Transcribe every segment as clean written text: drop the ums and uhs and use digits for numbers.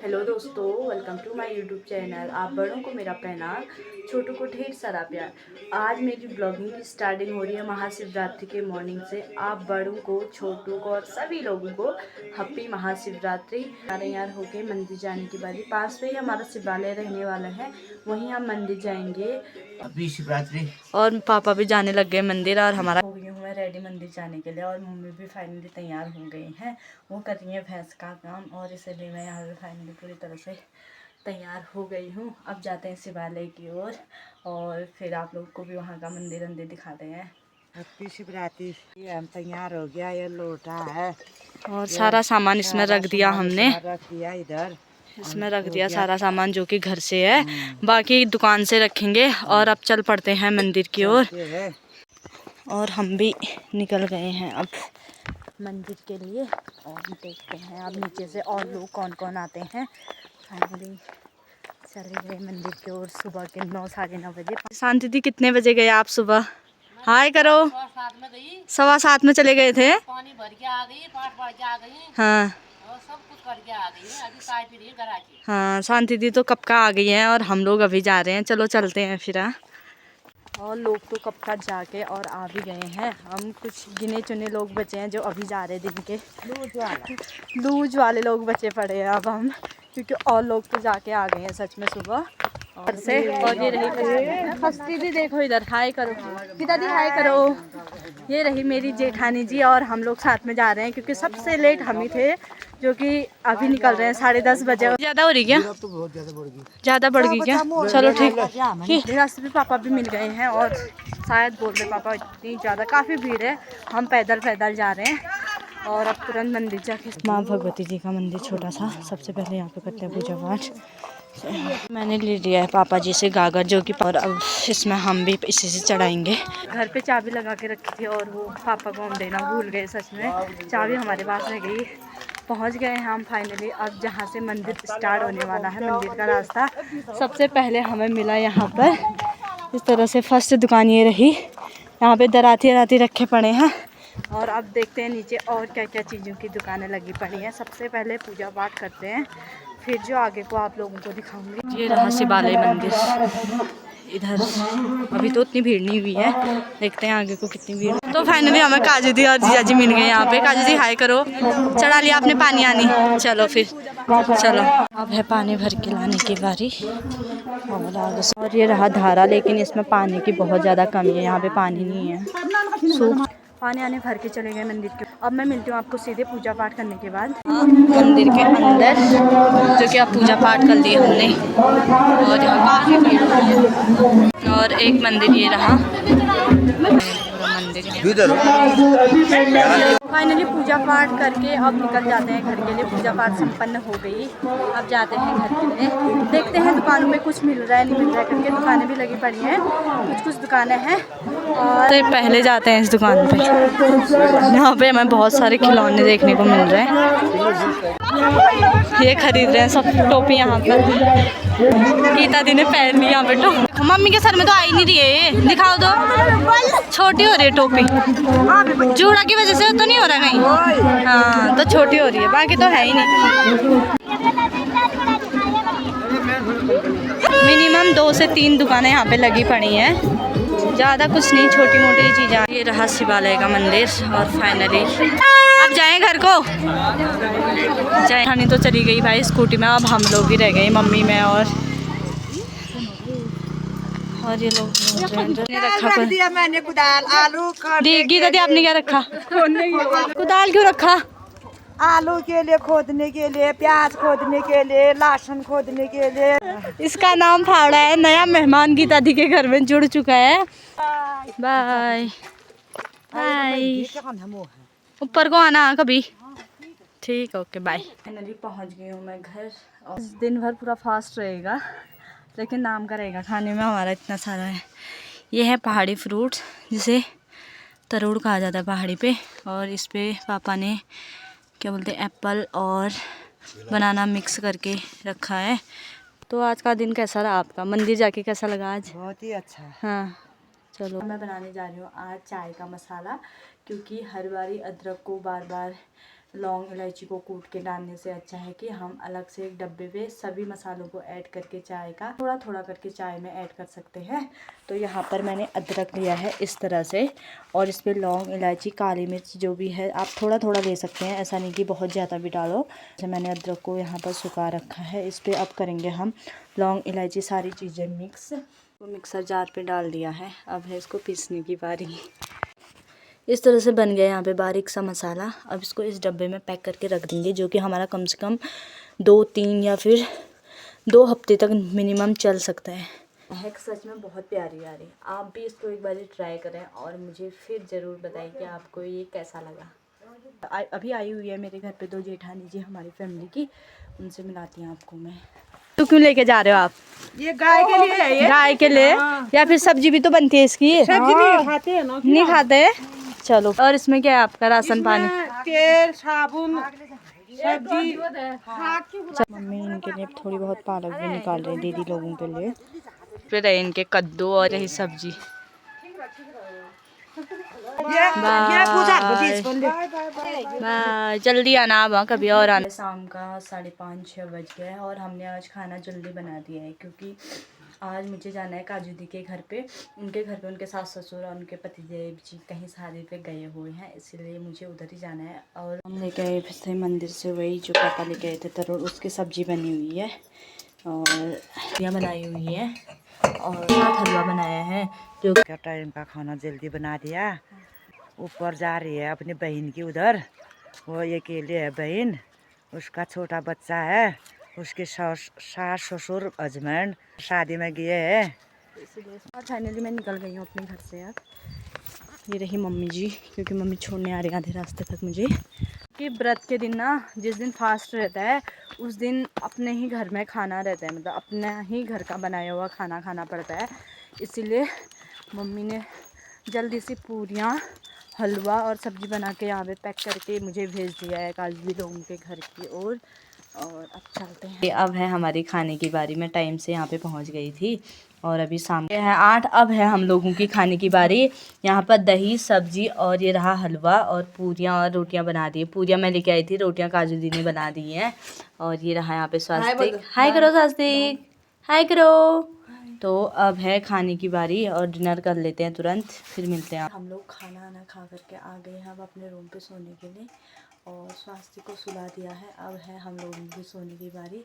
Hello दोस्तों, welcome to my YouTube channel. आप बड़ों को मेरा प्रणाम, छोटों को ढेर सारा प्यार। आज मेरी ब्लॉगिंग की स्टार्टिंग हो रही है महाशिवरात्रि के मॉर्निंग से। आप बड़ों को, छोटों को और सभी लोगों को हैप्पी महाशिवरात्रि। तैयार होके मंदिर जाने की बारी। पास में ही हमारा शिवालय रहने वाला है, वहीं हम मंदिर जाएंगे। हैप्पी शिवरात्रि। और पापा भी जाने लग गए मंदिर और हमारा हो गई हूँ मैं रेडी मंदिर जाने के लिए। और मम्मी भी फाइनली तैयार हो गई हैं, वो कर रही है भैंस का काम। और इसलिए मैं यहाँ पे फाइनली पूरी तरह से तैयार हो गई हूँ। अब जाते हैं शिवालय की ओर और फिर आप लोग को भी वहाँ का मंदिर अंदर दिखाते हैं। हैप्पी शिवरात्रि। ये हम तैयार हो गया, ये लोटा है और सारा सामान इसमें रख दिया हमने, रख दिया इधर, इसमें रख दिया सारा सामान जो कि घर से है, बाकी दुकान से रखेंगे। और अब चल पड़ते हैं मंदिर की ओर। और हम भी निकल गए हैं अब मंदिर के लिए। और देखते हैं अब नीचे से और लोग कौन कौन आते हैं। फाइनली चले गए मंदिर की ओर सुबह के 9 साढ़े 9 बजे। शांति दी, कितने बजे गए आप सुबह? हाय करो। 7:15 में चले गए थे। पानी भर के आ गई, पाठ पढ़ के आ गई। हाँ और सब कुछ करके आ गई है। अभी चाय पी रही है घर आके। हाँ, शांति दी तो कब का आ गई है और हम लोग अभी जा रहे हैं। चलो चलते हैं फिर। और लोग तो कब का जाके और आ भी गए हैं। हम कुछ गिने चुने लोग बचे हैं जो अभी जा रहे हैं। दिन के लूज वाले लोग बचे पड़े हैं अब हम, क्योंकि और लोग तो जाके आ गए हैं सच में सुबह और से। और ये रही फस्ती दी, देखो इधर, हाय करो पिता दी, हाय करो। ये रही मेरी जेठानी जी और हम लोग साथ में जा रहे हैं, क्योंकि सबसे लेट हम ही थे जो कि अभी निकल रहे हैं 10:30 बजे। ज़्यादा हो रही क्या? ज़्यादा बढ़ गई क्या? चलो ठीक। रास्ते में पापा भी मिल गए हैं और शायद बोल रहे पापा इतनी ज़्यादा काफ़ी भीड़ है, हम पैदल पैदल जा रहे हैं। और अब तुरंत मंदिर जाके माँ भगवती जी का मंदिर छोटा सा, सबसे पहले यहाँ पे करते हैं पूजा पाठ। मैंने ले लिया है पापा जी से गागर, जो कि और अब इसमें हम भी इसी से चढ़ाएंगे। घर पे चाबी लगा के रखी थी और वो पापा को हम देना भूल गए। सच में चाबी हमारे पास रह गई। पहुंच गए हैं हम फाइनली अब जहां से मंदिर स्टार्ट होने वाला है। मंदिर का रास्ता सबसे पहले हमें मिला यहाँ पर। इस तरह से फर्स्ट दुकान ये रही। यहाँ पे दराती रखे पड़े हैं। और अब देखते हैं नीचे और क्या क्या चीज़ों की दुकानें लगी पड़ी हैं। सबसे पहले पूजा पाठ करते हैं, फिर जो आगे को आप लोगों को दिखाऊंगी। ये रहा शिवालय मंदिर इधर। अभी तो उतनी भीड़ नहीं हुई है, देखते हैं आगे को कितनी भीड़। तो फाइनली हमें काजू दी और जीजा जी मिल गए यहाँ पे। काजू दी हाय करो। चढ़ा लिया आपने पानी आनी? चलो फिर चलो, अब है पानी भर के लाने की बारी। और आगे से और ये रहा धारा, लेकिन इसमें पानी की बहुत ज़्यादा कमी है, यहाँ पे पानी नहीं है। सूख पानी आने भर के चले गए मंदिर के। अब मैं मिलती हूँ आपको सीधे पूजा पाठ करने के बाद मंदिर के अंदर, जो कि अब पूजा पाठ कर लिए हमने। और यहाँ काफ़ी भीड़ है। और एक मंदिर ये रहा, मंदिर फाइनली पूजा पाठ करके अब निकल जाते हैं घर के लिए। पूजा पाठ संपन्न हो गई, अब जाते हैं घर के लिए। देखते हैं दुकानों में कुछ मिल रहा है नहीं मिल रहा है करके। दुकानें भी लगी पड़ी हैं, कुछ दुकानें हैं। और पहले जाते हैं इस दुकान पे। यहाँ पे हमें बहुत सारे खिलौने देखने को मिल रहे हैं, ये खरीद रहे हैं सब। टोपी यहाँ पर गीता दी ने पहन ली यहाँ पे टोपी। मम्मी के सर में तो आ ही नहीं रही है, दिखाओ तो। छोटी हो रही है टोपी, जूड़ा की वजह से तो नहीं हो रहा कहीं। हाँ तो छोटी हो रही है, बाकी तो है ही नहीं। मिनिमम 2 से 3 दुकानें यहाँ पे लगी पड़ी हैं, ज़्यादा कुछ नहीं, छोटी मोटी चीज़ें। ये रहा शिवालय का मंदिर। और फाइनली अब जाएं घर को। जाए तो चली गई भाई स्कूटी में, अब हम लोग ही रह गए, मम्मी मैं और ये लोग रखा दिया मैंने कुदाल, आलू गीता दी आपने क्या रखा? कुदाल क्यों रखा? आलू के लिए खोदने के लिए, प्याज खोदने के लिए, लहसुन खोदने के लिए। इसका नाम फावड़ा है। नया मेहमान गीता दी के घर में जुड़ चुका है। Bye bye. ऊपर को आना कभी, ठीक ओके बाय। फाइनली पहुंच गई हूँ मैं घर। और दिन भर पूरा फास्ट रहेगा, लेकिन नाम का रहेगा खाने में हमारा इतना सारा है। ये है पहाड़ी फ्रूट, जिसे तरोड़ कहा जाता है पहाड़ी पे। और इस पे पापा ने क्या बोलते हैं एप्पल और बनाना मिक्स करके रखा है। तो आज का दिन कैसा रहा आपका? मंदिर जाके कैसा लगा आज? बहुत ही अच्छा। हाँ चलो, मैं बनाने जा रही हूँ आज चाय का मसाला, क्योंकि हर बारी अदरक को बार बार लौंग इलायची को कूट के डालने से अच्छा है कि हम अलग से एक डब्बे पे सभी मसालों को ऐड करके चाय का थोड़ा थोड़ा करके चाय में ऐड कर सकते हैं। तो यहाँ पर मैंने अदरक लिया है इस तरह से, और इस पर लौंग इलायची काली मिर्च जो भी है आप थोड़ा थोड़ा ले सकते हैं, ऐसा नहीं कि बहुत ज़्यादा भी डालो। जैसे मैंने अदरक को यहाँ पर सुखा रखा है, इस पर अब करेंगे हम लौंग इलायची सारी चीज़ें मिक्स। तो मिक्सर जार पे डाल दिया है, अब है इसको पीसने की बारी। इस तरह से बन गया यहाँ पे बारीक सा मसाला। अब इसको इस डब्बे में पैक करके रख देंगे, जो कि हमारा कम से कम 2-3 या फिर 2 हफ्ते तक मिनिमम चल सकता है। महक सच में बहुत प्यारी आ रही। आप भी इसको एक बार ट्राई करें और मुझे फिर ज़रूर बताइए कि आपको ये कैसा लगा। अभी आई हुई है मेरे घर पे 2 जेठानी जी हमारी फैमिली की, उनसे मिलाती हूँ आपको मैं। तो क्यों लेके जा रहे हो आप? ये गाय के लिए है, ये गाय के लिए। या फिर सब्जी भी तो बनती है इसकी। सब्जी नहीं खाते हैं ना, नहीं खाते। चलो, और इसमें क्या है आपका राशन पानी? तेल साबुन सब्जी। मम्मी इनके लिए थोड़ी बहुत पालक भी निकाल रही है दीदी लोगों के लिए। फिर है इनके कद्दू और यही सब्जी। बाय, जल्दी आना अब, कभी और आना। शाम का 5:30-6 बज गए और हमने आज खाना जल्दी बना दिया है, क्योंकि आज मुझे जाना है काजू दी के घर पे। उनके घर पे उनके सास ससुर और उनके पतिदेव जी कहीं शादी पे गए हुए हैं, इसीलिए मुझे उधर ही जाना है। और हम लेके आए थे मंदिर से वही जो पापा लेके आए थे तरोड़, उसकी सब्जी बनी हुई है और यह बनाई हुई है और साथ हलवा बनाया है। जो क्या टाइम का खाना जल्दी बना दिया। ऊपर जा रही है अपनी बहन की उधर, वो अकेले है बहन, उसका छोटा बच्चा है, उसके सास ससुर हस्बैंड शादी में गए हैं। इसलिए फाइनली मैं निकल गई हूँ अपने घर से यार। ये रही मम्मी जी, क्योंकि मम्मी छोड़ने आ रही है आधे रास्ते तक मुझे। कि व्रत के दिन ना, जिस दिन फास्ट रहता है उस दिन अपने ही घर में खाना रहता है, मतलब अपना ही घर का बनाया हुआ खाना खाना पड़ता है। इसीलिए मम्मी ने जल्दी से पूरियाँ हलवा और सब्ज़ी बना के यहाँ पे पैक करके मुझे भेज दिया है काजू लोगों के घर की ओर। और अब चलते हैं। अब है हमारी खाने की बारी। मैं टाइम से यहाँ पे पहुँच गई थी और अभी शाम के हैं 8। अब है हम लोगों की खाने की बारी। यहाँ पर दही सब्जी और ये रहा हलवा और पूरियाँ और रोटियाँ बना दी। पूरियाँ मैं लेके आई थी, रोटियाँ काजू दी ने बना दी हैं। और ये रहा यहाँ पे स्वास्तिक। हाय करो स्वास्तिक, हाय करो। तो अब है खाने की बारी और डिनर कर लेते हैं तुरंत, फिर मिलते हैं। हम लोग खाना आना खा करके आ गए हैं अब अपने रूम पे सोने के लिए, और स्वास्थ्य को सुला दिया है। अब है हम लोगों की सोने की बारी।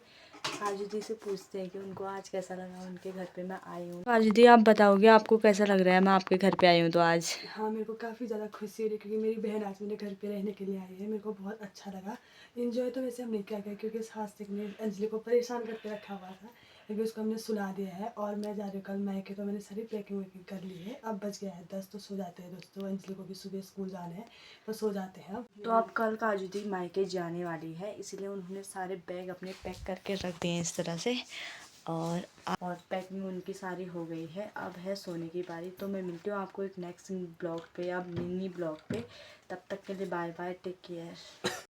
काजू दी से पूछते हैं कि उनको आज कैसा लगा उनके घर पे मैं आई हूँ। काजू दी आप बताओगे आपको कैसा लग रहा है मैं आपके घर पे आई हूँ तो आज? हाँ, मेरे को काफ़ी ज़्यादा खुशी हो रही है क्योंकि मेरी बहन आज मेरे घर पे रहने के लिए आई है। मेरे को बहुत अच्छा लगा। इन्जॉय तो वैसे हम नहीं किया गया क्योंकि स्वास्थ्य ने अंजलि को परेशान करके रखा हुआ था, लेकिन उसको हमने सुला दिया है। और मैं जा रही हूँ कल मायके, तो मैंने सारी पैकिंग वैकिंग कर ली है। अब बज गया है 10, तो सो जाते हैं दोस्तों। अंजलि को भी सुबह स्कूल जाना है तो सो जाते हैं अब। तो अब कल काजू दी मायके जाने वाली है, इसीलिए उन्होंने सारे बैग अपने पैक करके रख दिए इस तरह से, और पैकिंग उनकी सारी हो गई है। अब है सोने की बारी। तो मैं मिलती हूँ आपको एक नेक्स्ट ब्लॉग पे या मिनी ब्लॉग पे। तब तक के लिए बाय बाय, टेक केयर।